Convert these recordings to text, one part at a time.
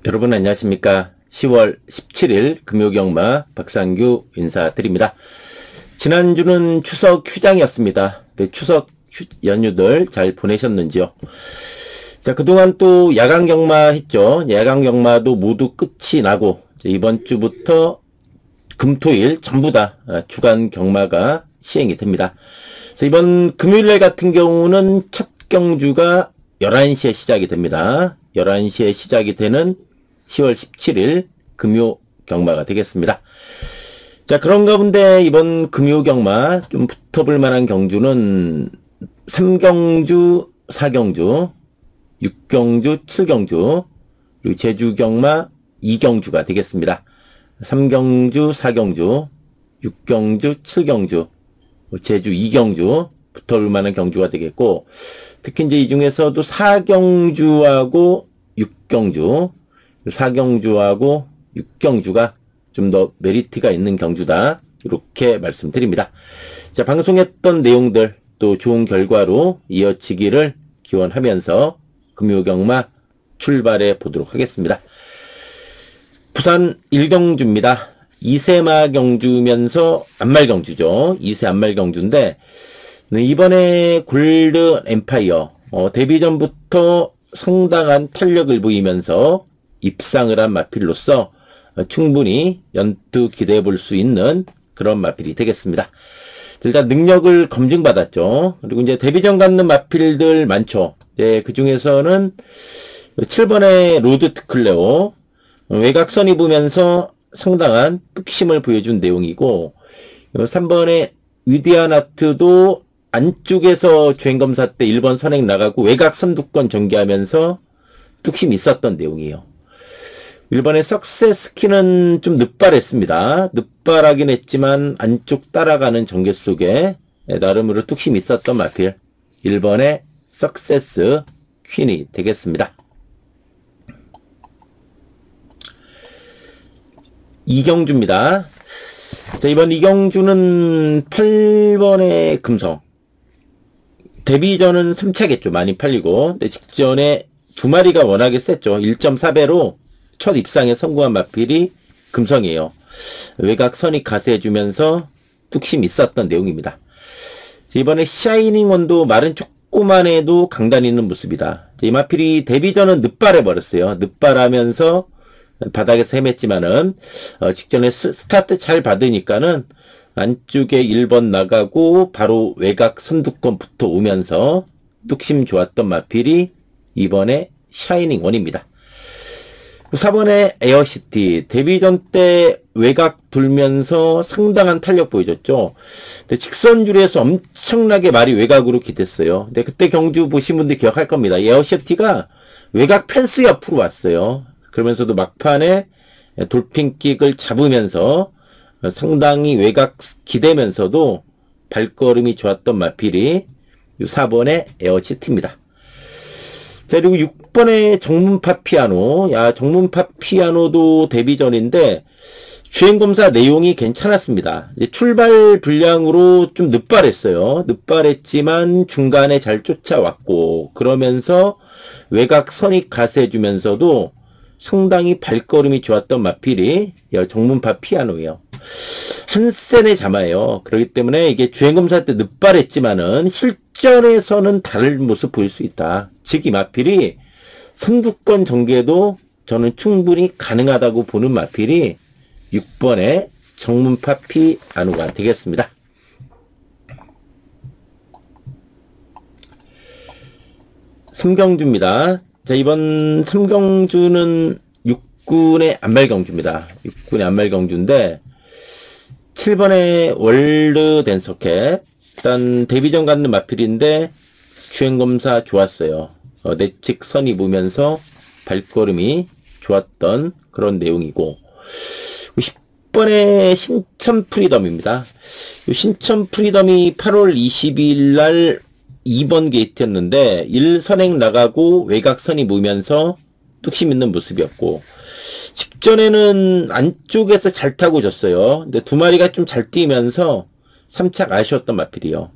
여러분 안녕하십니까. 10월 17일 금요경마 박상규 인사드립니다. 지난주는 추석 휴장이었습니다. 네, 추석 연휴들 잘 보내셨는지요? 자, 그동안 또 야간경마 했죠. 야간경마도 모두 끝이 나고 이번 주부터 금토일 전부 다 주간 경마가 시행이 됩니다. 그래서 이번 금요일날 같은 경우는 첫 경주가 11시에 시작이 됩니다. 11시에 시작이 되는 10월 17일 금요 경마가 되겠습니다. 자, 그런 가운데 이번 금요 경마 좀 붙어볼 만한 경주는 3경주, 4경주, 6경주, 7경주, 그리고 제주 경마 2경주가 되겠습니다. 3경주, 4경주, 6경주, 7경주, 제주 2경주 붙어볼 만한 경주가 되겠고, 특히 이제 이 중에서도 4경주하고 6경주, 4경주하고 6경주가 좀 더 메리트가 있는 경주다. 이렇게 말씀드립니다. 자, 방송했던 내용들 또 좋은 결과로 이어지기를 기원하면서 금요경마 출발해 보도록 하겠습니다. 부산 1경주입니다. 2세마 경주면서 안말경주죠. 2세 안말경주인데 이번에 골드 엠파이어 데뷔 전부터 상당한 탄력을 보이면서 입상을 한 마필로서 충분히 연투 기대해 볼 수 있는 그런 마필이 되겠습니다. 일단 능력을 검증받았죠. 그리고 이제 데뷔전 갖는 마필들 많죠. 네, 그 중에서는 7번의 로드 트클레오 외곽선 입으면서 상당한 뚝심을 보여준 내용이고, 3번의 위대한 아트도 안쪽에서 주행검사 때 1번 선행 나가고 외곽 선두권 전개하면서 뚝심이 있었던 내용이에요. 1번의 석세스키는 좀 늦발했습니다. 늦발하긴 했지만 안쪽 따라가는 전개 속에 나름으로 뚝심이 있었던 마필 1번의 석세스 퀸이 되겠습니다. 2경주입니다. 자, 이번 2경주는 8번의 금성. 데뷔전은 3차겠죠. 많이 팔리고. 근데 직전에 두 마리가 워낙에 셌죠. 1.4배로 첫 입상에 성공한 마필이 금성이에요. 외곽 선익 가세해주면서 뚝심 있었던 내용입니다. 이번에 샤이닝 원도 말은 조그만 해도 강단 있는 모습이다. 이 마필이 데뷔전은 늦발해버렸어요. 늦발하면서 바닥에서 헤맸지만은 직전에 스타트 잘 받으니까는 안쪽에 1번 나가고 바로 외곽 선두권부터 오면서 뚝심 좋았던 마필이 이번에 샤이닝 원입니다. 4번의 에어시티 데뷔전 때 외곽 돌면서 상당한 탄력 보여줬죠. 근데 직선줄에서 엄청나게 말이 외곽으로 기댔어요. 근데 그때 경주 보신 분들 기억할 겁니다. 에어시티가 외곽 펜스 옆으로 왔어요. 그러면서도 막판에 돌핀킥을 잡으면서 상당히 외곽 기대면서도 발걸음이 좋았던 마필이 4번의 에어시티입니다. 자, 그리고 6번의 정문파 피아노. 야, 정문파 피아노도 데뷔전인데 주행검사 내용이 괜찮았습니다. 이제 출발 분량으로 좀 늦발했어요. 늦발했지만 중간에 잘 쫓아왔고, 그러면서 외곽 선익 가세해주면서도 상당히 발걸음이 좋았던 마필이 정문파 피아노예요. 한 센의 자마예요. 그렇기 때문에 이게 주행검사 때 늦발했지만은 실전에서는 다른 모습 보일 수 있다. 즉, 이 마필이 선두권 전개도 저는 충분히 가능하다고 보는 마필이 6번의 정문파 피아노가 되겠습니다. 삼경주입니다. 자, 이번 3경주는 6군의 안말경주입니다. 6군의 안말경주인데 7번의 월드 댄서켓. 일단 데뷔전 갖는 마필인데 주행검사 좋았어요. 내측 선 입으면서 발걸음이 좋았던 그런 내용이고, 10번의 신천 프리덤입니다. 신천 프리덤이 8월 22일 날 2번 게이트였는데 1선행 나가고 외곽선이 모이면서 뚝심 있는 모습이었고, 직전에는 안쪽에서 잘 타고 졌어요. 근데 두 마리가 좀 잘 뛰면서 3착 아쉬웠던 마필이요.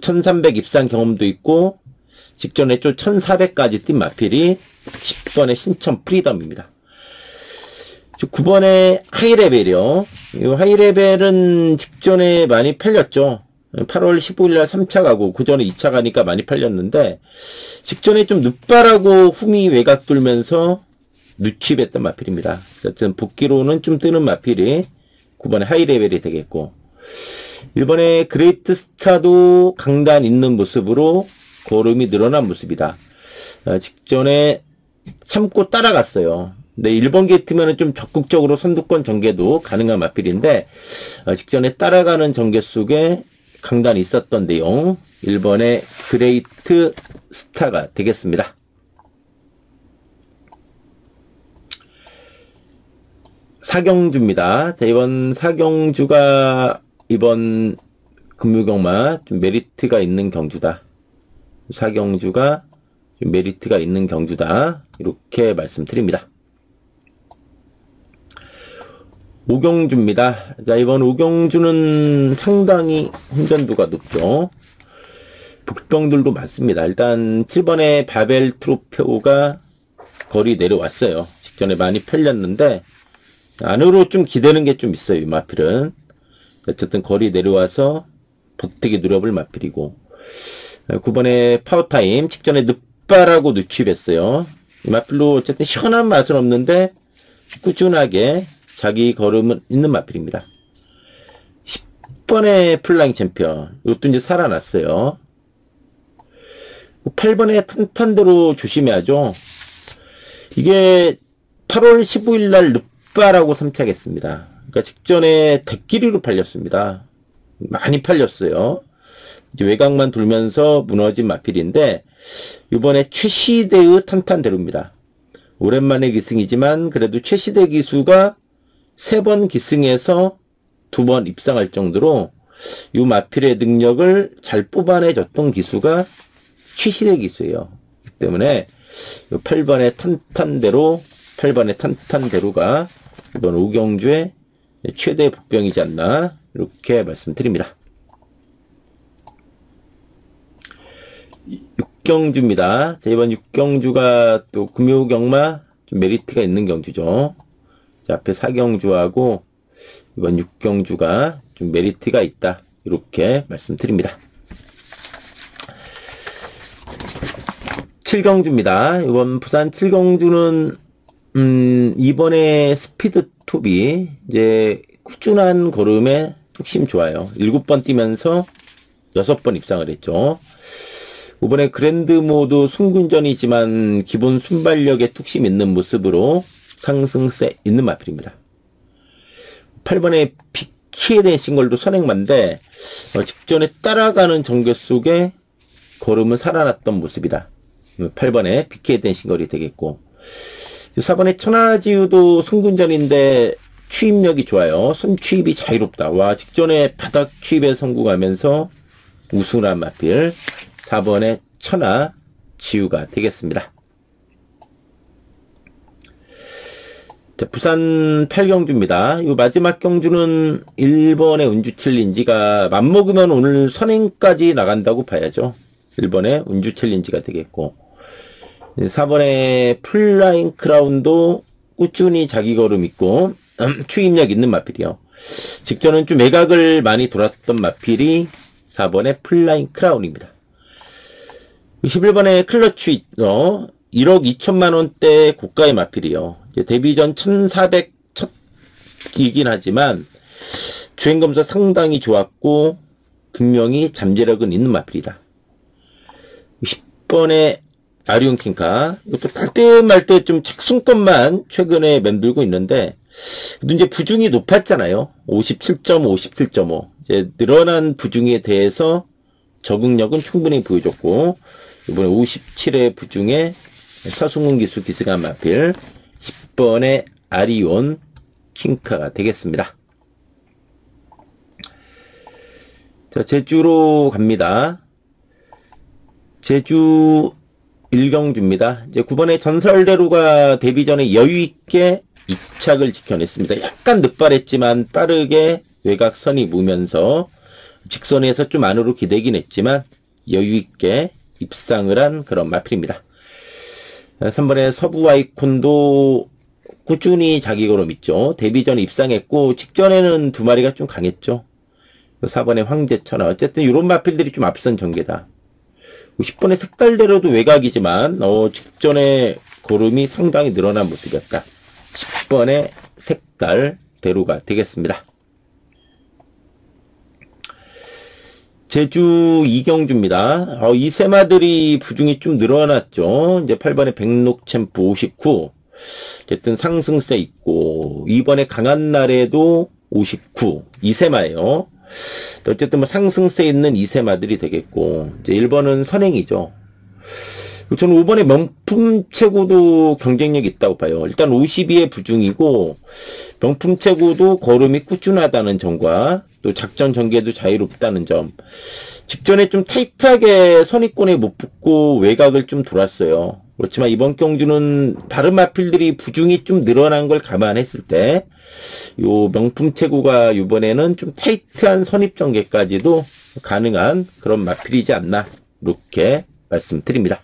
1300 입상 경험도 있고 직전에 좀 1400까지 뛴 마필이 10번의 신천 프리덤입니다. 9번의 하이레벨이요. 이 하이레벨은 직전에 많이 팔렸죠. 8월 15일날 3차 가고 그 전에 2차 가니까 많이 팔렸는데, 직전에 좀 늦바라고 흠이 외곽 돌면서 누취했던 마필입니다. 어쨌든 복귀로는 좀 뜨는 마필이 9번의 하이레벨이 되겠고, 1번의 그레이트 스타도 강단 있는 모습으로 걸음이 늘어난 모습이다. 직전에 참고 따라갔어요. 근데 1번 게이트면은 좀 적극적으로 선두권 전개도 가능한 마필인데, 직전에 따라가는 전개 속에 강단이 있었던 내용, 1번의 그레이트 스타가 되겠습니다. 사경주입니다. 자, 이번 사경주가 이번 금요경마 좀 메리트가 있는 경주다. 사경주가 좀 메리트가 있는 경주다. 이렇게 말씀드립니다. 오경주입니다. 자, 이번 오경주는 상당히 혼전도가 높죠. 복병들도 많습니다. 일단 7번의 바벨 트로페오가 거리 내려왔어요. 직전에 많이 팔렸는데 안으로 좀 기대는 게 좀 있어요. 이 마필은. 어쨌든 거리 내려와서 버티기 누려볼 마필이고, 9번의 파워타임 직전에 늦바라고 누취했어요. 이 마필로 어쨌든 시원한 맛은 없는데 꾸준하게 자기 걸음은 있는 마필입니다. 10번의 플라잉 챔피언, 이것도 이제 살아났어요. 8번의 탄탄대로 조심해야죠. 이게 8월 15일 날 늦바라고 삼착했습니다. 그러니까 직전에 대끼리로 팔렸습니다. 많이 팔렸어요. 이제 외곽만 돌면서 무너진 마필인데, 이번에 최시대의 탄탄대로입니다. 오랜만에 기승이지만 그래도 최시대 기수가 3번 기승에서 2번 입상할 정도로 이 마필의 능력을 잘 뽑아내줬던 기수가 최시대 기수예요. 그렇기 때문에 8번의 탄탄대로가 이번 오경주의 최대 복병이지 않나, 이렇게 말씀드립니다. 6경주입니다. 자, 이번 6경주가 또 금요경마 좀 메리트가 있는 경주죠. 자, 앞에 4경주하고 이번 6경주가 좀 메리트가 있다, 이렇게 말씀드립니다. 7경주입니다. 이번 부산 7경주는 이번에 스피드 톱이 이제 꾸준한 걸음에 뚝심 좋아요. 7번 뛰면서 6번 입상을 했죠. 이번에 그랜드 모드 순군전이지만 기본 순발력에 뚝심 있는 모습으로 상승세 있는 마필입니다. 8번에 비키에 대한 싱글도 선행만데 직전에 따라가는 전개 속에 걸음은 살아났던 모습이다. 8번에 비키에 대한 싱글이 되겠고, 4번에 천하지우도 순군전인데 추입력이 좋아요. 손추입이 자유롭다. 와, 직전에 바닥 추입에 성공하면서 우승한 마필 4번의 천하지우가 되겠습니다. 자, 부산 8경주입니다. 이 마지막 경주는 1번의 운주 챌린지가 맘먹으면 오늘 선행까지 나간다고 봐야죠. 1번의 운주 챌린지가 되겠고, 4번의 플라잉 크라운도 꾸준히 자기 걸음 있고 추임력 있는 마필이요. 직전은 좀 외곽을 많이 돌았던 마필이 4번의 플라잉 크라운입니다. 11번의 클러치 1억 2천만원대 고가의 마필이요. 데뷔 전 1400 첫이긴 하지만 주행검사 상당히 좋았고 분명히 잠재력은 있는 마필이다. 10번의 아리온 킹카, 이것도 탈 때 말 때 좀 착순권만 최근에 맴돌고 있는데, 그래도 이제 부중이 높았잖아요. 57.5, 57.5. 이제 늘어난 부중에 대해서 적응력은 충분히 보여줬고, 이번에 57의 부중에 서승훈 기수 기승한 마필 10번의 아리온 킹카가 되겠습니다. 자, 제주로 갑니다. 제주 일경주입니다. 이제 9번에 전설대로가 데뷔 전에 여유있게 입착을 지켜냈습니다. 약간 늦발했지만 빠르게 외곽 선입으면서 직선에서 좀 안으로 기대긴 했지만 여유있게 입상을 한 그런 마필입니다. 3번에 서부 아이콘도 꾸준히 자기 걸음 있죠. 데뷔 전에 입상했고 직전에는 두 마리가 좀 강했죠. 4번에 황제천하. 어쨌든 이런 마필들이 좀 앞선 전개다. 10번의 색달대로도 외곽이지만 직전에 걸음이 상당히 늘어난 모습이었다. 10번의 색달대로가 되겠습니다. 제주 이경주입니다. 이 세 마들이 부중이 좀 늘어났죠. 이제 8번에 백록챔프 59. 어쨌든 상승세 있고 2번에 강한 날에도 59. 이세마예요. 어쨌든 뭐 상승세 있는 이세마들이 되겠고 이제 1번은 선행이죠. 저는 5번에 명품체구도 경쟁력이 있다고 봐요. 일단 52의 부중이고 명품체구도 걸음이 꾸준하다는 점과 또 작전 전개도 자유롭다는 점. 직전에 좀 타이트하게 선입권에 못 붙고 외곽을 좀 돌았어요. 그렇지만 이번 경주는 다른 마필들이 부중이 좀 늘어난 걸 감안했을 때 요 명품체구가 이번에는 좀 타이트한 선입 전개까지도 가능한 그런 마필이지 않나 이렇게 말씀드립니다.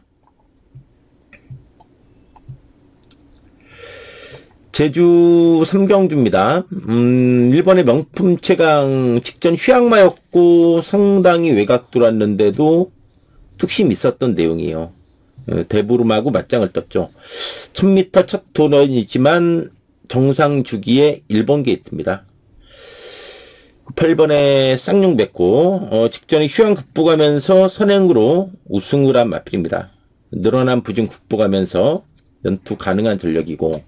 제주 삼경주입니다. 1번의 명품 최강 직전 휘황마였고 상당히 외곽 돌았는데도 툭심 있었던 내용이에요. 대부름하고 맞짱을 떴죠. 1000m 첫 도전이지만 정상 주기의 1번 게이트입니다. 8번의 쌍용 뱉고 직전에 휘황 극복하면서 선행으로 우승을 한 마필입니다. 늘어난 부중 극복하면서 연투 가능한 전력이고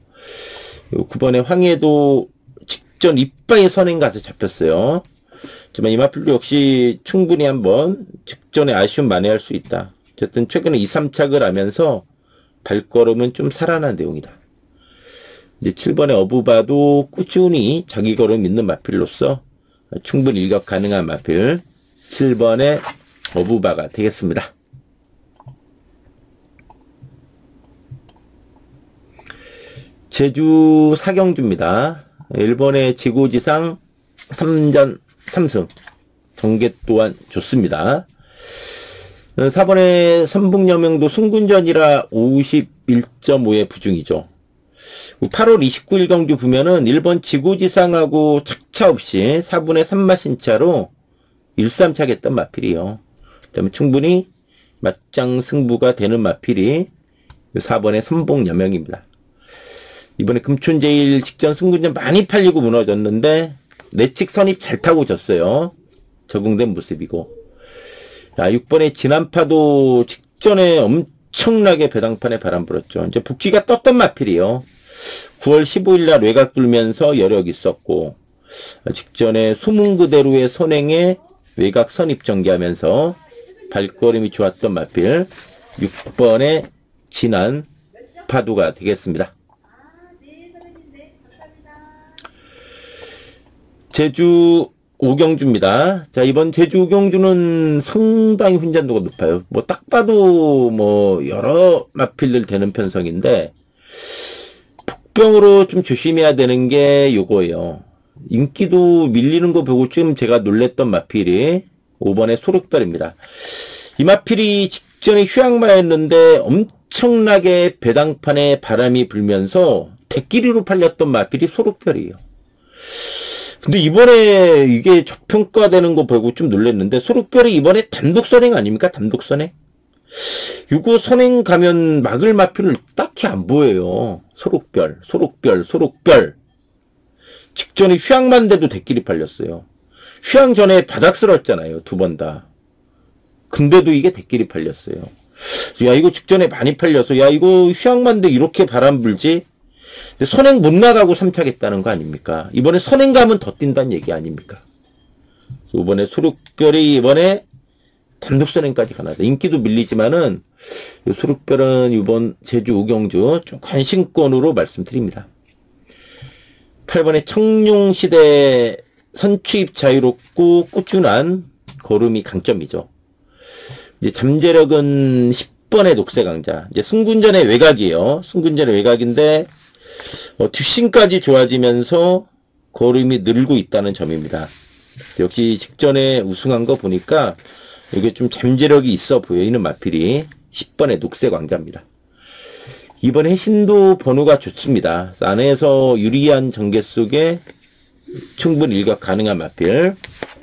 9번의 황해도 직전 이빠이 선행 가서 잡혔어요. 하지만 이 마필도 역시 충분히 한번 직전에 아쉬움 만회할 수 있다. 어쨌든 최근에 2, 3착을 하면서 발걸음은 좀 살아난 내용이다. 이제 7번의 어부바도 꾸준히 자기 걸음 있는 마필로서 충분히 일격 가능한 마필 7번의 어부바가 되겠습니다. 제주 사경주입니다. 1번의 지고지상 3전 3승 전개 또한 좋습니다. 4번의 선북여명도 승군전이라 51.5의 부중이죠. 8월 29일 경주 보면은 1번 지고지상하고 착차 없이 4분의 3마 신차로 1-3차 했던 마필이요. 그다음에 충분히 맞짱 승부가 되는 마필이 4번의 선북여명입니다. 이번에 금촌제일 직전 승군전 많이 팔리고 무너졌는데 내측 선입 잘 타고 졌어요. 적응된 모습이고 6번의 진안파도 직전에 엄청나게 배당판에 바람 불었죠. 이제 복귀가 떴던 마필이요. 9월 15일 날 외곽 돌면서 여력 있었고 직전에 소문 그대로의 선행에 외곽 선입 전개하면서 발걸음이 좋았던 마필 6번의 진안파도가 되겠습니다. 제주 오경주입니다. 자, 이번 제주 오경주는 상당히 훈련도가 높아요. 뭐 딱 봐도 뭐 여러 마필들 되는 편성인데 복병으로 좀 조심해야 되는 게 요거예요. 인기도 밀리는 거 보고 좀 제가 놀랬던 마필이 5번의 소록별입니다. 이 마필이 직전에 휴양마였는데 엄청나게 배당판에 바람이 불면서 대끼리로 팔렸던 마필이 소록별이에요. 근데 이번에 이게 저평가되는 거 보고 좀 놀랐는데 소록별이 이번에 단독 선행 아닙니까? 단독 선행? 이거 선행 가면 막을 마필을 딱히 안 보여요. 소록별. 직전에 휴양만 돼도 대끼리 팔렸어요. 휴양 전에 바닥 쓸었잖아요. 두 번 다. 근데도 이게 대끼리 팔렸어요. 야, 이거 직전에 많이 팔려서 야, 이거 휴양만 돼 이렇게 바람 불지? 선행 못 나가고 3차겠다는 거 아닙니까? 이번에 선행 가면 더 뛴다는 얘기 아닙니까? 이번에 소록별이 이번에 단독 선행까지 가나다. 인기도 밀리지만은 소록별은 이번 제주 오경주 좀 관심권으로 말씀드립니다. 8번에 청룡시대 선취입 자유롭고 꾸준한 걸음이 강점이죠. 이제 잠재력은 10번의 녹색강자. 이제 승군전의 외곽이에요. 승군전의 외곽인데, 뒷심까지 좋아지면서 걸음이 늘고 있다는 점입니다. 역시 직전에 우승한 거 보니까 이게 좀 잠재력이 있어 보이는 마필이 10번의 녹색왕자입니다. 이번 해신도 번호가 좋습니다. 안에서 유리한 전개 속에 충분히 일각 가능한 마필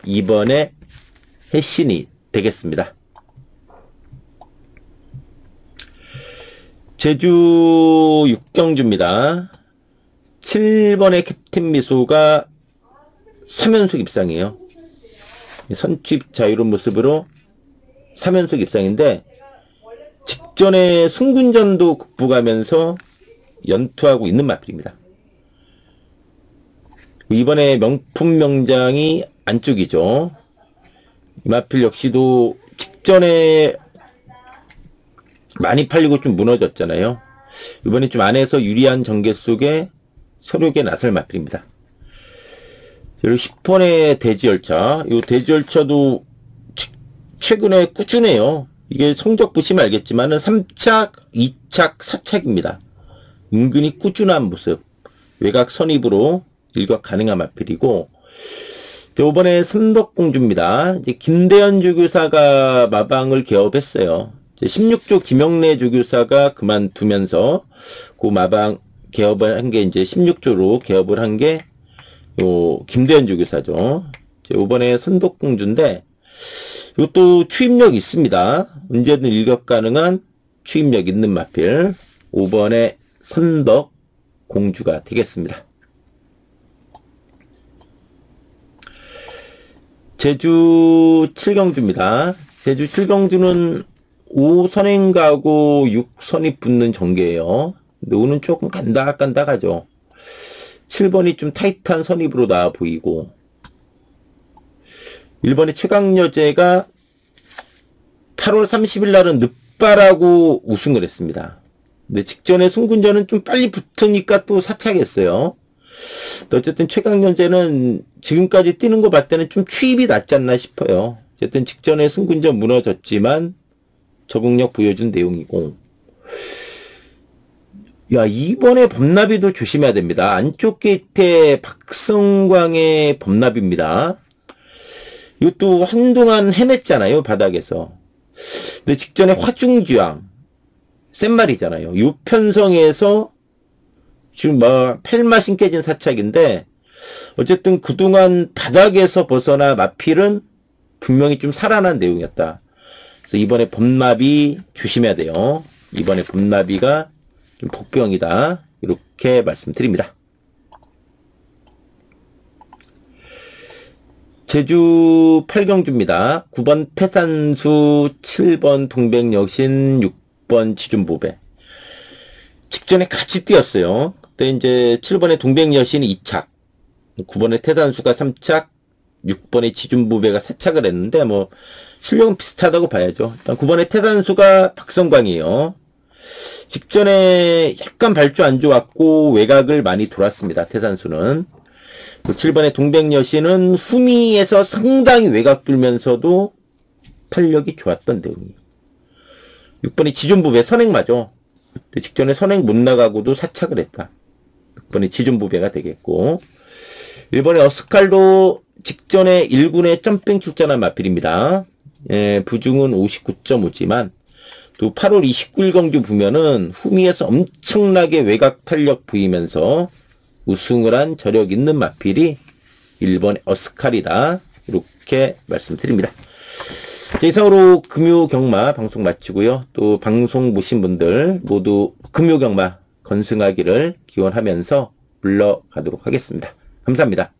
2번의 해신이 되겠습니다. 제주 6경주입니다. 7번의 캡틴 미소가 3연속 입상이에요. 선취 자유로운 모습으로 3연속 입상인데 직전에 승군전도 극복하면서 연투하고 있는 마필입니다. 이번에 명품 명장이 안쪽이죠. 이 마필 역시도 직전에 많이 팔리고 좀 무너졌잖아요. 이번에 좀 안에서 유리한 전개 속에 서륙에 나설 마필입니다. 그리고 10번의 대지열차. 이 대지열차도 최근에 꾸준해요. 이게 성적 보시면 알겠지만은 3착, 2착, 4착입니다. 은근히 꾸준한 모습. 외곽 선입으로 일각 가능한 마필이고, 이번에 선덕공주입니다. 이제 김대현 조교사가 마방을 개업했어요. 16조 김영래 조교사가 그만두면서 그 마방 개업을 한 게 이제 16조로 개업을 한 게 김대현 조교사죠. 이번에 선덕공주인데 이것도 추임력 있습니다. 언제든 일격 가능한 추임력 있는 마필 5번의 선덕공주가 되겠습니다. 제주 7경주입니다. 제주 7경주는 5선행가고 6선이 붙는 전개예요. 근데 5는 조금 간닥간닥하죠. 7번이 좀 타이트한 선입으로 나와 보이고 1번의 최강여제가 8월 30일 날은 늦바라고 우승을 했습니다. 근데 직전에 승군전은 좀 빨리 붙으니까 또 사착했어요. 어쨌든 최강여제는 지금까지 뛰는 거 봤을 때는 좀 추입이 낫지 않나 싶어요. 어쨌든 직전에 승군전 무너졌지만 적응력 보여준 내용이고 야, 이번에 범나비도 조심해야 됩니다. 안쪽 게이트에 박성광의 범나비입니다. 이것도 한동안 헤맸잖아요, 바닥에서. 근데 직전에 화중주양, 센 말이잖아요. 이 편성에서 지금 펠맛이 깨진 사착인데, 어쨌든 그동안 바닥에서 벗어나 마필은 분명히 좀 살아난 내용이었다. 그래서 이번에 범나비 조심해야 돼요. 이번에 범나비가 좀 복병이다. 이렇게 말씀드립니다. 제주 8경주입니다. 9번 태산수, 7번 동백여신, 6번 지준보배. 직전에 같이 뛰었어요. 그때 이제 7번의 동백여신이 2착, 9번의 태산수가 3착, 6번의 지준보배가 4착을 했는데 뭐 실력은 비슷하다고 봐야죠. 일단 9번의 태산수가 박성광이에요. 직전에 약간 발주 안 좋았고 외곽을 많이 돌았습니다. 태산수는. 7번의 동백여신은 후미에서 상당히 외곽 돌면서도 탄력이 좋았던 내용이에요. 6번의 지준부배 선행마죠. 직전에 선행 못 나가고도 사착을 했다. 6번의 지준부배가 되겠고 1번의 어스칼도 직전에 1군에 점핑 출전한 마필입니다. 부중은 59.5지만 또 8월 29일 경주 보면은 후미에서 엄청나게 외곽 탄력 보이면서 우승을 한 저력 있는 마필이 1번의 어스칼이다. 이렇게 말씀드립니다. 자, 이상으로 금요경마 방송 마치고요. 또 방송 보신 분들 모두 금요경마 건승하기를 기원하면서 물러가도록 하겠습니다. 감사합니다.